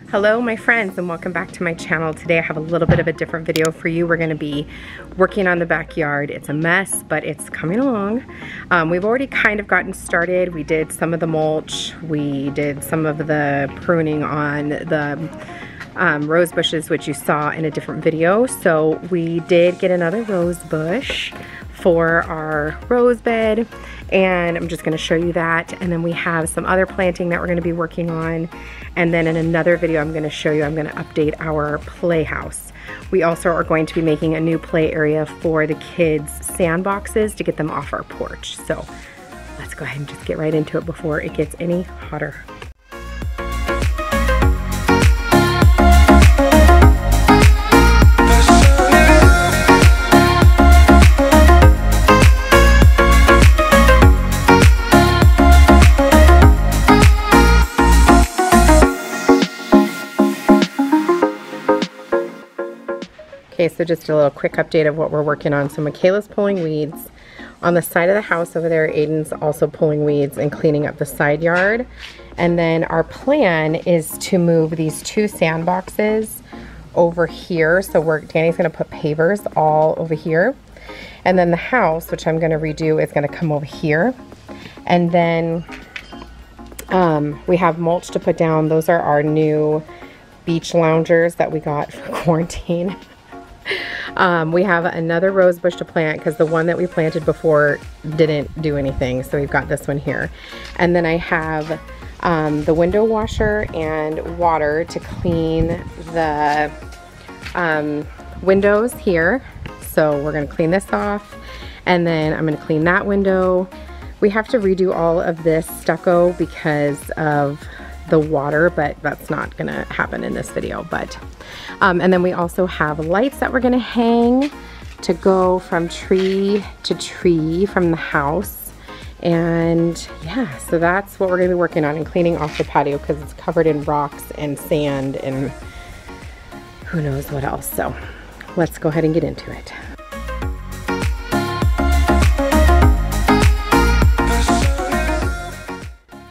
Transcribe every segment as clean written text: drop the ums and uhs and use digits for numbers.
Hello my friends, and welcome back to my channel. Today I have a little bit of a different video for you. We're going to be working on the backyard. It's a mess, but it's coming along. We've already kind of gotten started. We did some of the mulch. We did some of the pruning on the rose bushes, which you saw in a different video. So we did get another rose bush for our rose bed, and I'm just going to show you that. And then we have some other planting that we're going to be working on. And then in another video I'm going to show you, I'm going to update our playhouse. We also are going to be making a new play area for the kids' sandboxes to get them off our porch. So let's go ahead and just get right into it before it gets any hotter. Okay, so just a little quick update of what we're working on. So Michaela's pulling weeds on the side of the house over there. Aiden's also pulling weeds and cleaning up the side yard. And then our plan is to move these two sandboxes over here. So Danny's gonna put pavers all over here. And then the house, which I'm gonna redo, is gonna come over here. And then we have mulch to put down. Those are our new beach loungers that we got for quarantine. We have another rose bush to plant because the one that we planted before didn't do anything, so we've got this one here. And then I have the window washer and water to clean the windows here. So we're going to clean this off, and then I'm going to clean that window. We have to redo all of this stucco because of the water, but that's not gonna happen in this video. But and then we also have lights that we're gonna hang to go from tree to tree from the house. And yeah, so that's what we're gonna be working on, and cleaning off the patio because it's covered in rocks and sand and who knows what else. So let's go ahead and get into it.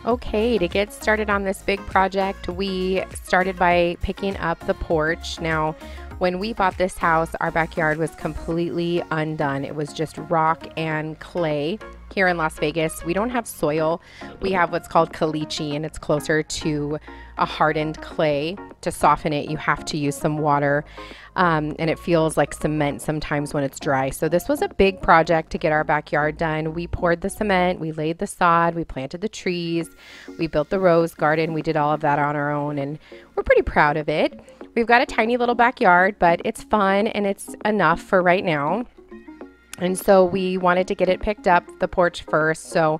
Okay, to get started on this big project, we started by picking up the porch. Now, when we bought this house, our backyard was completely undone. It was just rock and clay. Here in Las Vegas, we don't have soil. We have what's called caliche, and it's closer to a hardened clay. To soften it, you have to use some water, and it feels like cement sometimes when it's dry. So this was a big project to get our backyard done. We poured the cement, we laid the sod, we planted the trees, we built the rose garden. We did all of that on our own, and we're pretty proud of it. We've got a tiny little backyard, but it's fun and it's enough for right now. And so we wanted to get it picked up, the porch first. So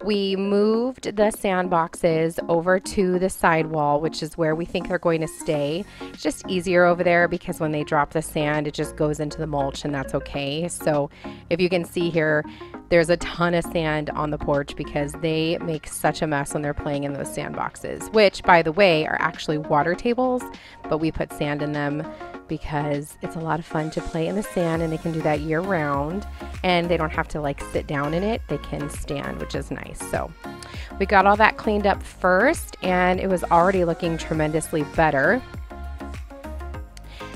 we moved the sandboxes over to the sidewall, which is where we think they're going to stay. It's just easier over there because when they drop the sand, it just goes into the mulch, and that's okay. So if you can see here, there's a ton of sand on the porch because they make such a mess when they're playing in those sandboxes, which, by the way, are actually water tables, but we put sand in them because it's a lot of fun to play in the sand, and they can do that year round, and they don't have to like sit down in it. They can stand, which is nice. So we got all that cleaned up first, and it was already looking tremendously better.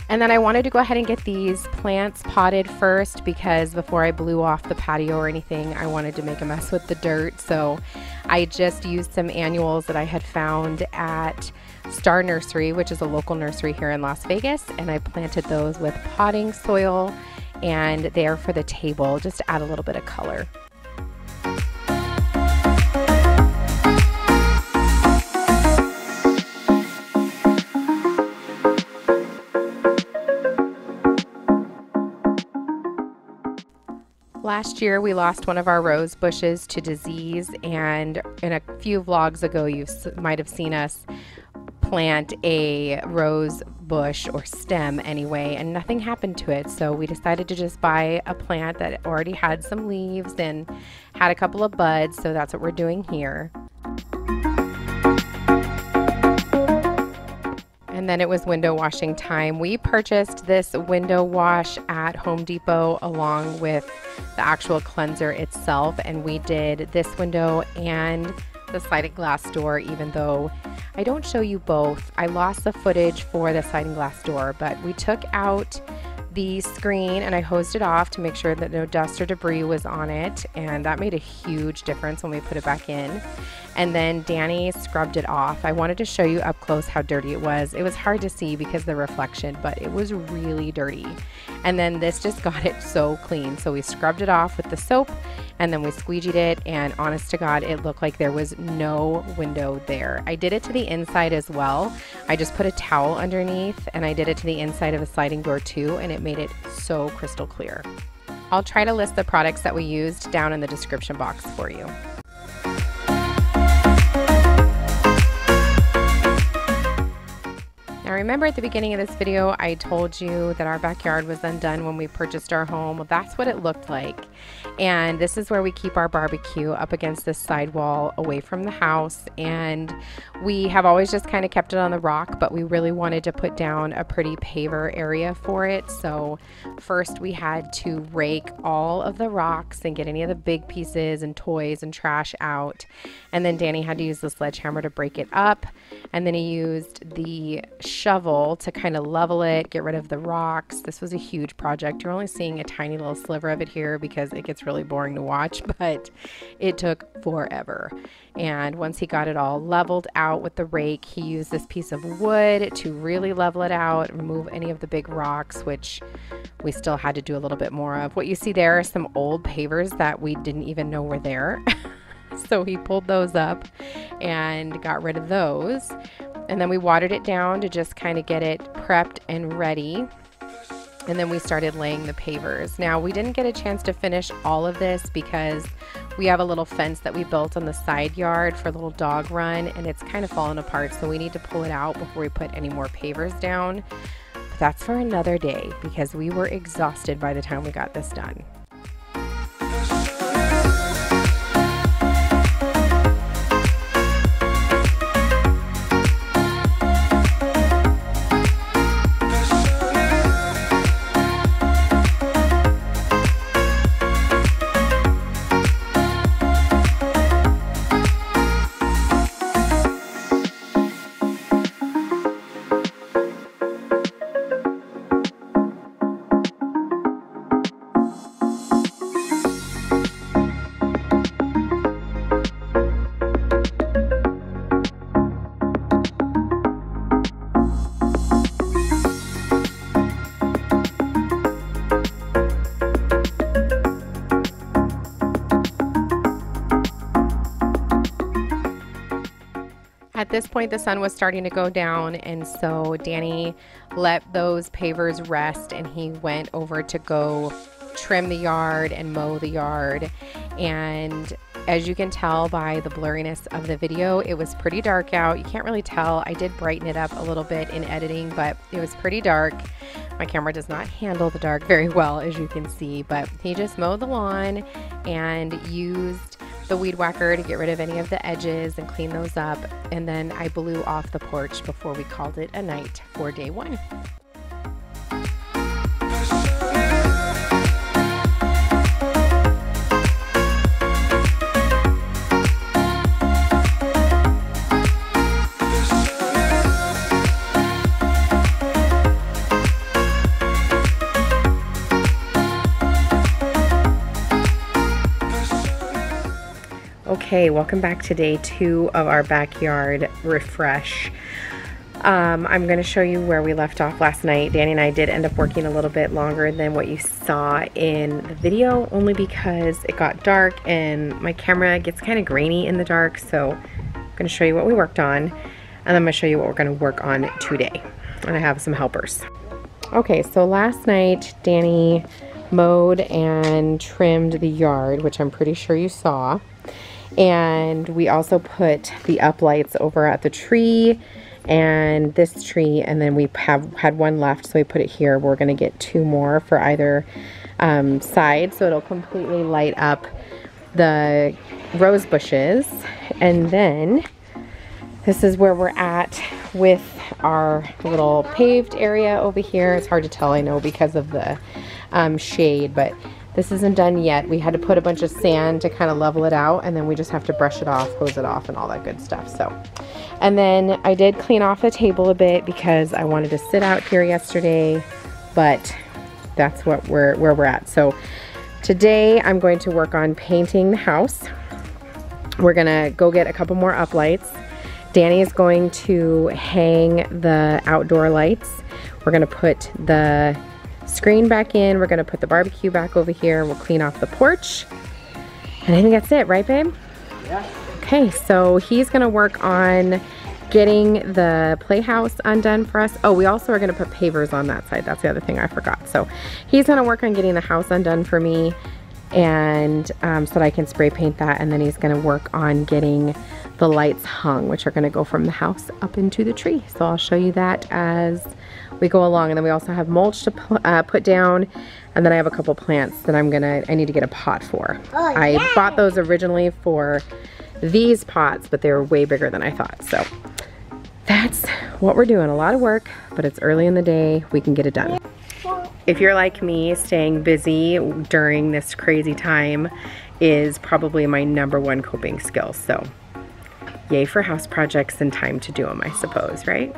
And then I wanted to go ahead and get these plants potted first because before I blew off the patio or anything, I wanted to make a mess with the dirt. So I just used some annuals that I had found at Star Nursery, which is a local nursery here in Las Vegas, and I planted those with potting soil, and they are for the table, just to add a little bit of color. Last year we lost one of our rose bushes to disease, and in a few vlogs ago you might have seen us plant a rose bush, or stem anyway, and nothing happened to it. So we decided to just buy a plant that already had some leaves and had a couple of buds, so that's what we're doing here. And then it was window washing time. We purchased this window wash at Home Depot along with the actual cleanser itself, and we did this window and the sliding glass door, even though I don't show you both. I lost the footage for the sliding glass door, but we took out the screen and I hosed it off to make sure that no dust or debris was on it, and that made a huge difference when we put it back in. And then Danny scrubbed it off. I wanted to show you up close how dirty it was. It was hard to see because of the reflection, but it was really dirty. And then this just got it so clean. So we scrubbed it off with the soap and then we squeegeed it, and honest to God, it looked like there was no window there. I did it to the inside as well. I just put a towel underneath and I did it to the inside of the sliding door too, and it made it so crystal clear. I'll try to list the products that we used down in the description box for you. Now remember at the beginning of this video I told you that our backyard was undone when we purchased our home. Well, that's what it looked like. And this is where we keep our barbecue, up against this side wall away from the house. And we have always just kind of kept it on the rock, but we really wanted to put down a pretty paver area for it. So first we had to rake all of the rocks and get any of the big pieces and toys and trash out. And then Danny had to use the sledgehammer to break it up. And then he used the shovel to kind of level it, get rid of the rocks. This was a huge project. You're only seeing a tiny little sliver of it here because it gets really boring to watch, but it took forever. And once he got it all leveled out with the rake, he used this piece of wood to really level it out, remove any of the big rocks, which we still had to do a little bit more of. What you see there are some old pavers that we didn't even know were there. So he pulled those up and got rid of those. And then we watered it down to just kind of get it prepped and ready. And then we started laying the pavers. Now, we didn't get a chance to finish all of this because we have a little fence that we built on the side yard for a little dog run, and it's kind of fallen apart. So we need to pull it out before we put any more pavers down. But that's for another day because we were exhausted by the time we got this done. At this point, the sun was starting to go down, and so Danny let those pavers rest and he went over to go trim the yard and mow the yard. And as you can tell by the blurriness of the video, it was pretty dark out. You can't really tell. I did brighten it up a little bit in editing, but it was pretty dark. My camera does not handle the dark very well, as you can see, but he just mowed the lawn and used the weed whacker to get rid of any of the edges and clean those up. And then I blew off the porch before we called it a night for day one. Okay, welcome back to day 2 of our backyard refresh. I'm going to show you where we left off last night. Danny and I did end up working a little bit longer than what you saw in the video, only because it got dark and my camera gets kind of grainy in the dark. So I'm going to show you what we worked on, and I'm going to show you what we're going to work on today. And I have some helpers. Okay, so last night Danny mowed and trimmed the yard, which I'm pretty sure you saw. And we also put the uplights over at the tree and this tree, and then we had one left, so we put it here. We're going to get 2 more for either side, so it'll completely light up the rose bushes. And then this is where we're at with our little paved area over here. It's hard to tell, I know, because of the shade, but This isn't done yet. We had to put a bunch of sand to kind of level it out, and then we just have to brush it off, hose it off, and all that good stuff. So, and then I did clean off the table a bit because I wanted to sit out here yesterday, but that's what where we're at. So today I'm going to work on painting the house. We're gonna go get a couple more up lights. Danny is going to hang the outdoor lights. We're gonna put the screen back in. We're gonna put the barbecue back over here. We'll clean off the porch. And I think that's it, right, babe? Yeah. Okay, so he's gonna work on getting the Playhouse undone for us. Oh, we also are gonna put pavers on that side. That's the other thing I forgot. So he's gonna work on getting the house undone for me, and so that I can spray paint that. And then he's gonna work on getting the lights hung, which are gonna go from the house up into the tree. So I'll show you that as we go along. And then we also have mulch to put down, and then I have a couple plants that I need to get a pot for. Oh, yeah. I bought those originally for these pots, but they were way bigger than I thought. So that's what we're doing. A lot of work, but it's early in the day. We can get it done. If you're like me, staying busy during this crazy time is probably my #1 coping skill. So yay for house projects and time to do them, I suppose, right?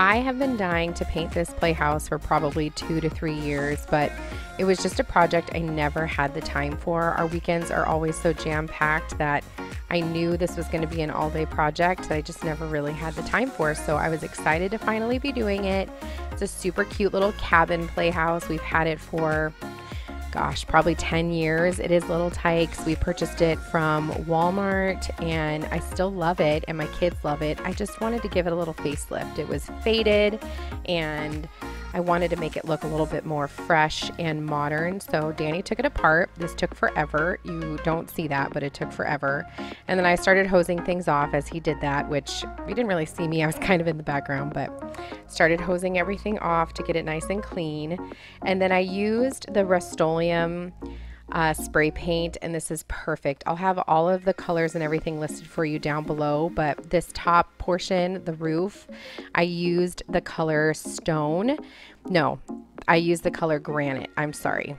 I have been dying to paint this playhouse for probably 2 to 3 years, but it was just a project I never had the time for. Our weekends are always so jam-packed that I knew this was going to be an all-day project that I just never really had the time for. So I was excited to finally be doing it. It's a super cute little cabin playhouse. We've had it for, gosh, probably 10 years. It is Little Tykes. We purchased it from Walmart, and I still love it, and my kids love it. I just wanted to give it a little facelift. It was faded, and I wanted to make it look a little bit more fresh and modern. So Danny took it apart. This took forever. You don't see that, but it took forever. And then I started hosing things off as he did that, which you didn't really see me. I was kind of in the background, but started hosing everything off to get it nice and clean. And then I used the Rust-oleum spray paint, and this is perfect. I'll have all of the colors and everything listed for you down below, but this top portion, the roof, I used the color stone. No, I used the color granite. I'm sorry.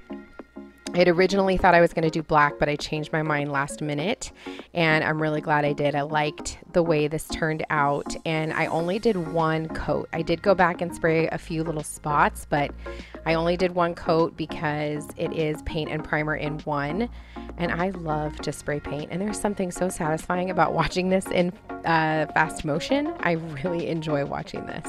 I had originally thought I was going to do black, but I changed my mind last minute, and I'm really glad I did. I liked the way this turned out, and I only did 1 coat. I did go back and spray a few little spots, but I only did 1 coat because it is paint and primer in one, and I love to spray paint, and there's something so satisfying about watching this in fast motion. I really enjoy watching this.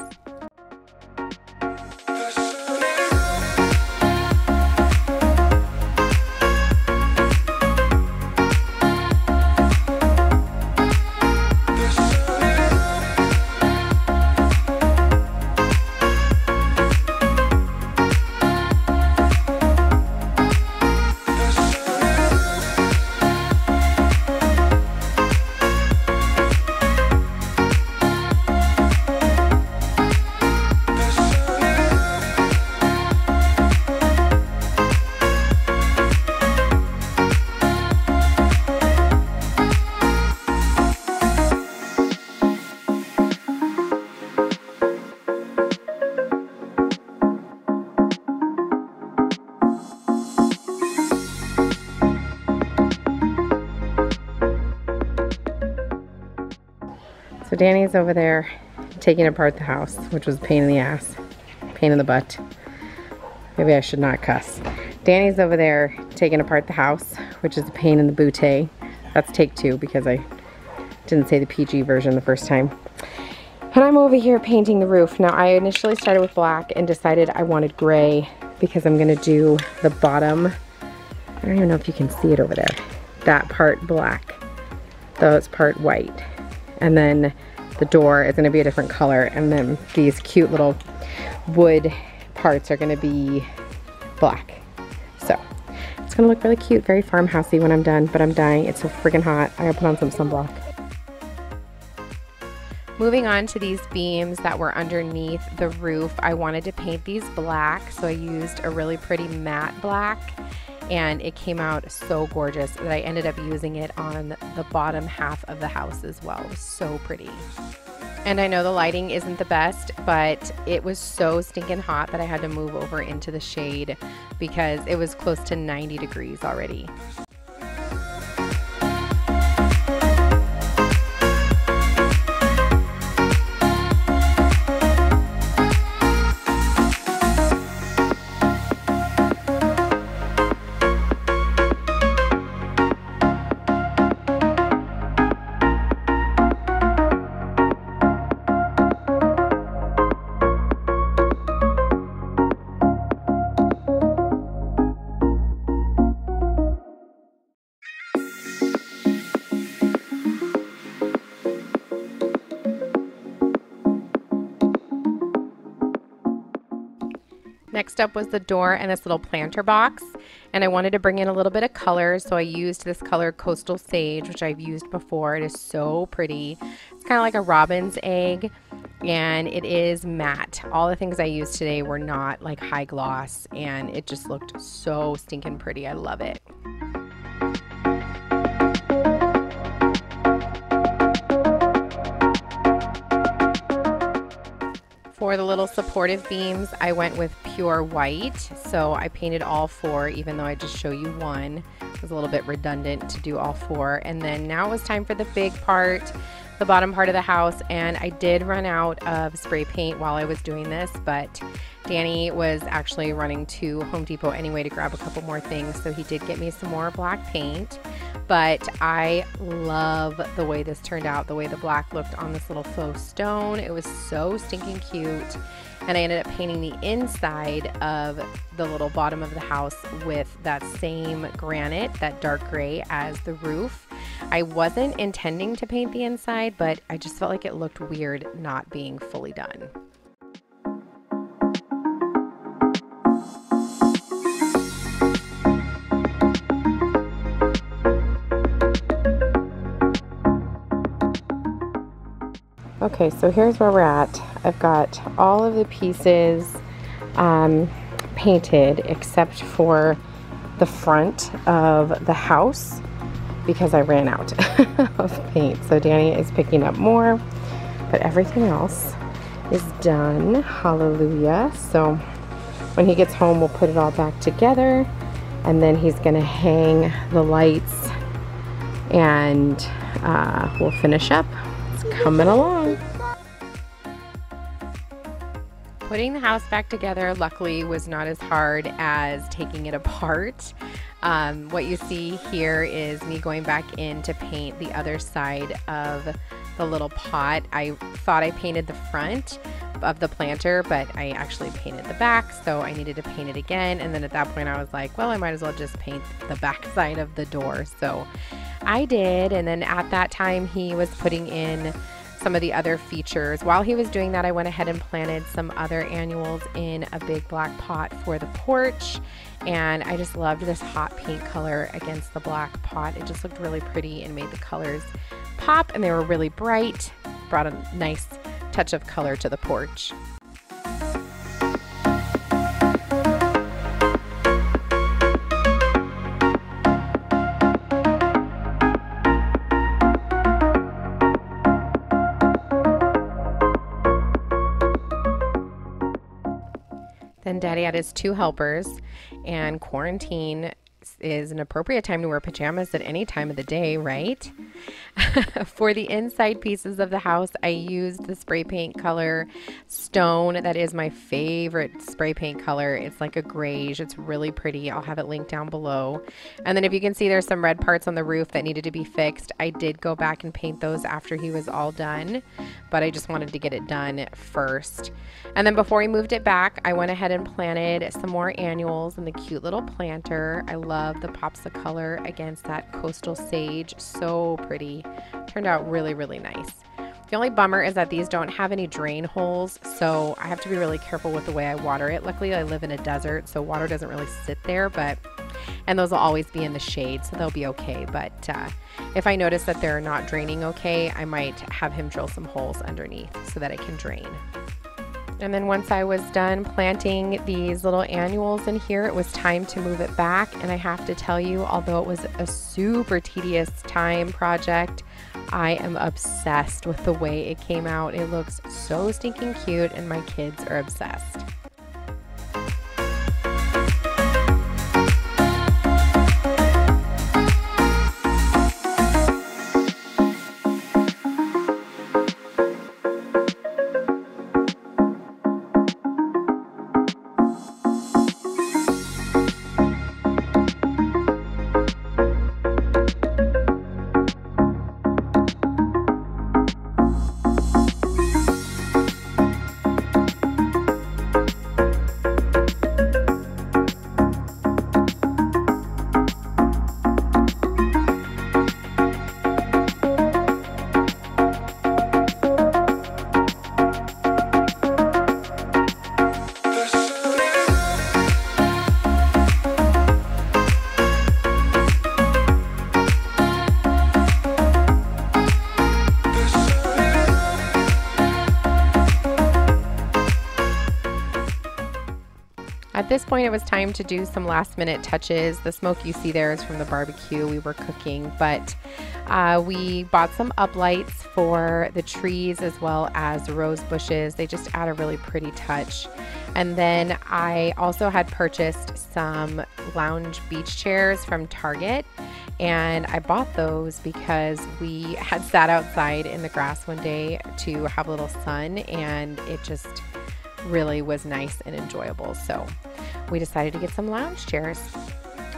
So Danny's over there taking apart the house, which was a pain in the ass, pain in the butt. Maybe I should not cuss. Danny's over there taking apart the house, which is a pain in the bootay. That's take 2 because I didn't say the PG version the first time. And I'm over here painting the roof. Now I initially started with black and decided I wanted gray because I'm gonna do the bottom. I don't even know if you can see it over there. That part black, though it's part white. And then the door is gonna be a different color, and then these cute little wood parts are gonna be black. So It's gonna look really cute, very farmhousey when I'm done, but I'm dying. It's so friggin' hot. I gotta put on some sunblock. Moving on to these beams that were underneath the roof, I wanted to paint these black, so I used a really pretty matte black, and it came out so gorgeous that I ended up using it on the bottom half of the house as well. It was so pretty. And I know the lighting isn't the best, but it was so stinking hot that I had to move over into the shade because it was close to 90 degrees already. Next up was the door and this little planter box, and I wanted to bring in a little bit of color, so I used this color Coastal Sage, which I've used before. It is so pretty. It's kind of like a robin's egg, and it is matte. All the things I used today were not like high gloss, and it just looked so stinking pretty. I love it. For the little supportive beams, I went with pure white, so I painted all four, even though I just show you one. It was a little bit redundant to do all four. And then now it was time for the big part, the bottom part of the house, and I did run out of spray paint while I was doing this, but Danny was actually running to Home Depot anyway to grab a couple more things, so he did get me some more black paint. But I love the way this turned out, the way the black looked on this little faux stone. It was so stinking cute. And I ended up painting the inside of the little bottom of the house with that same granite, that dark gray, as the roof. I wasn't intending to paint the inside, but I just felt like it looked weird not being fully done. Okay, so here's where we're at. I've got all of the pieces painted except for the front of the house because I ran out of paint. So Danny is picking up more, but everything else is done. Hallelujah. So when he gets home, we'll put it all back together, and then he's gonna hang the lights, and we'll finish up. Coming along. Putting the house back together, luckily, was not as hard as taking it apart. What you see here is me going back in to paint the other side of the little pot. I thought I painted the front of the planter, but I actually painted the back, so I needed to paint it again. And then at that point I was like, well, I might as well just paint the back side of the door. So I did, and then at that time he was putting in some of the other features. While he was doing that, I went ahead and planted some other annuals in a big black pot for the porch, and I just loved this hot pink color against the black pot. It just looked really pretty and made the colors pop, and they were really bright. Brought a nice touch of color to the porch. Then Daddy had his 2 helpers, and quarantine is an appropriate time to wear pajamas at any time of the day, right? For the inside pieces of the house, I used the spray paint color Stone. That is my favorite spray paint color. It's like a grayish. It's really pretty. I'll have it linked down below. And then if you can see, there's some red parts on the roof that needed to be fixed. I did go back and paint those after he was all done, but I just wanted to get it done first. And then before we moved it back, I went ahead and planted some more annuals in the cute little planter. I love the pops of color against that Coastal Sage. So pretty. Turned out really, really nice. The only bummer is that these don't have any drain holes, so I have to be really careful with the way I water it. Luckily, I live in a desert, so water doesn't really sit there, but and those will always be in the shade, so they'll be okay. But if I notice that they're not draining okay, I might have him drill some holes underneath so that it can drain. And then once I was done planting these little annuals in here, it was time to move it back. And I have to tell you, although it was a super tedious time project, I am obsessed with the way it came out. It looks so stinking cute and my kids are obsessed. At this point, it was time to do some last minute touches. The smoke you see there is from the barbecue we were cooking, but we bought some uplights for the trees as well as rose bushes. They just add a really pretty touch. And then I also had purchased some lounge beach chairs from Target, and I bought those because we had sat outside in the grass one day to have a little sun, and it just really was nice and enjoyable. So we decided to get some lounge chairs.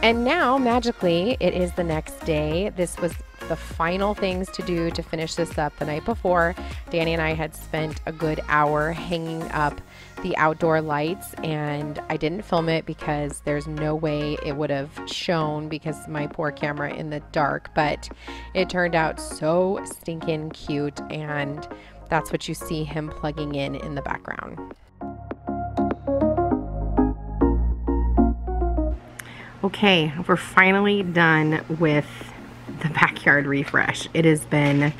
And now magically it is the next day. This was the final things to do to finish this up. The night before, Danny and I had spent a good hour hanging up the outdoor lights, and I didn't film it because there's no way it would have shown because my poor camera in the dark, but it turned out so stinking cute, and that's what you see him plugging in the background. Okay, we're finally done with the backyard refresh. It has been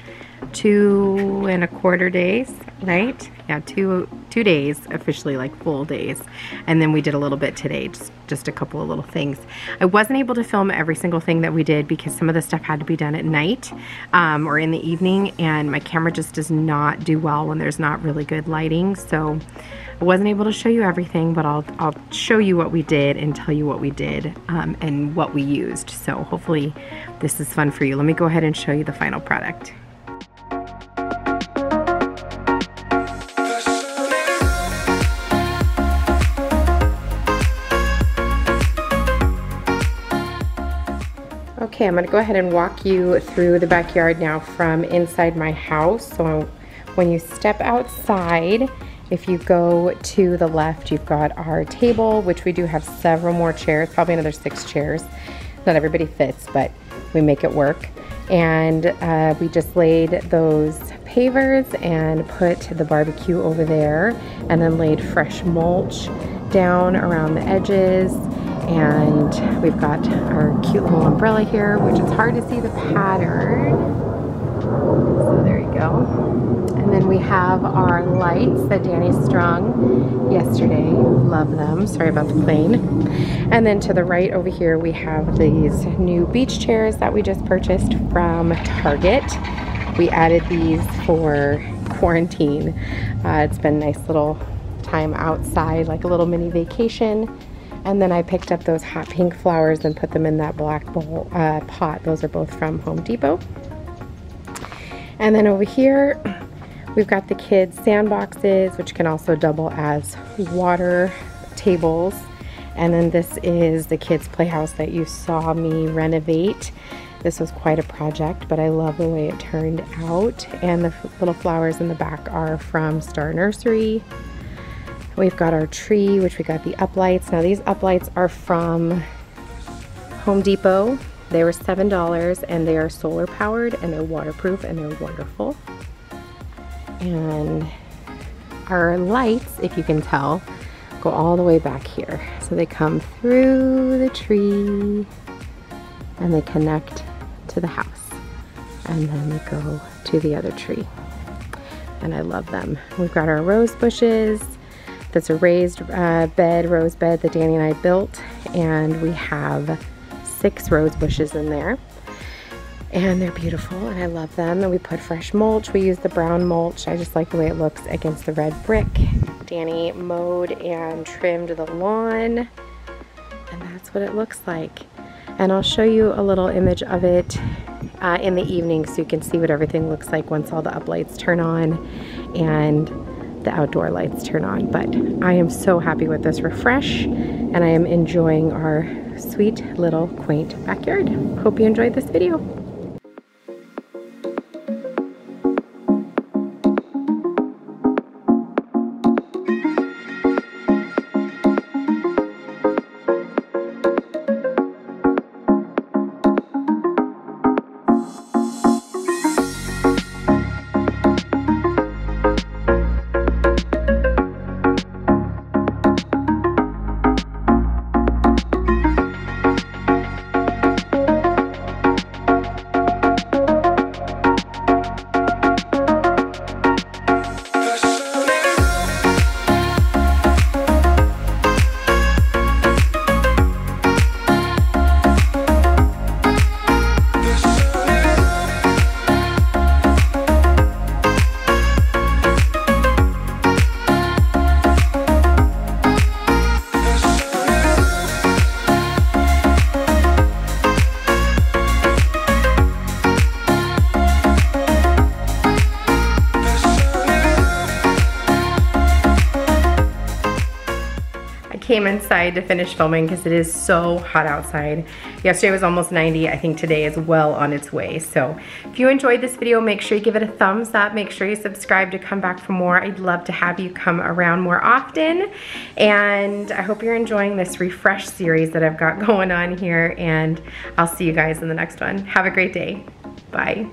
2.25 days, right? Yeah, two days, officially like full days. And then we did a little bit today, just a couple of little things. I wasn't able to film every single thing that we did because some of the stuff had to be done at night or in the evening, and my camera just does not do well when there's not really good lighting. So I wasn't able to show you everything, but I'll show you what we did and tell you what we did and what we used. So hopefully this is fun for you. Let me go ahead and show you the final product. Okay, I'm going to go ahead and walk you through the backyard now from inside my house. So when you step outside, if you go to the left, you've got our table, which we do have several more chairs, probably another 6 chairs. Not everybody fits, but we make it work. And we just laid those pavers and put the barbecue over there, and then laid fresh mulch down around the edges. And we've got our cute little umbrella here, which is hard to see the pattern. So there you go. And then we have our lights that Danny strung yesterday. Love them. Sorry about the plane. And then to the right over here, we have these new beach chairs that we just purchased from Target. We added these for quarantine. It's been a nice little time outside, like a little mini vacation. And then I picked up those hot pink flowers and put them in that black bowl pot. Those are both from Home Depot. And then over here, we've got the kids' sandboxes, which can also double as water tables. And then this is the kids' playhouse that you saw me renovate. This was quite a project, but I love the way it turned out. And the little flowers in the back are from Star Nursery. We've got our tree, which we got the uplights. Now these uplights are from Home Depot. They were $7, and they are solar powered, and they're waterproof, and they're wonderful. And our lights, if you can tell, go all the way back here. So they come through the tree and they connect to the house. And then they go to the other tree. And I love them. We've got our rose bushes. That's a raised rose bed that Danny and I built. And we have 6 rose bushes in there. And they're beautiful and I love them. And we put fresh mulch. We use the brown mulch. I just like the way it looks against the red brick. Danny mowed and trimmed the lawn. And that's what it looks like. And I'll show you a little image of it in the evening so you can see what everything looks like once all the up lights turn on and the outdoor lights turn on. But I am so happy with this refresh and I am enjoying our sweet little quaint backyard. Hope you enjoyed this video. Came inside to finish filming because it is so hot outside. Yesterday was almost 90. I think today is well on its way. So if you enjoyed this video, make sure you give it a thumbs up. Make sure you subscribe to come back for more. I'd love to have you come around more often. And I hope you're enjoying this refresh series that I've got going on here. And I'll see you guys in the next one. Have a great day. Bye.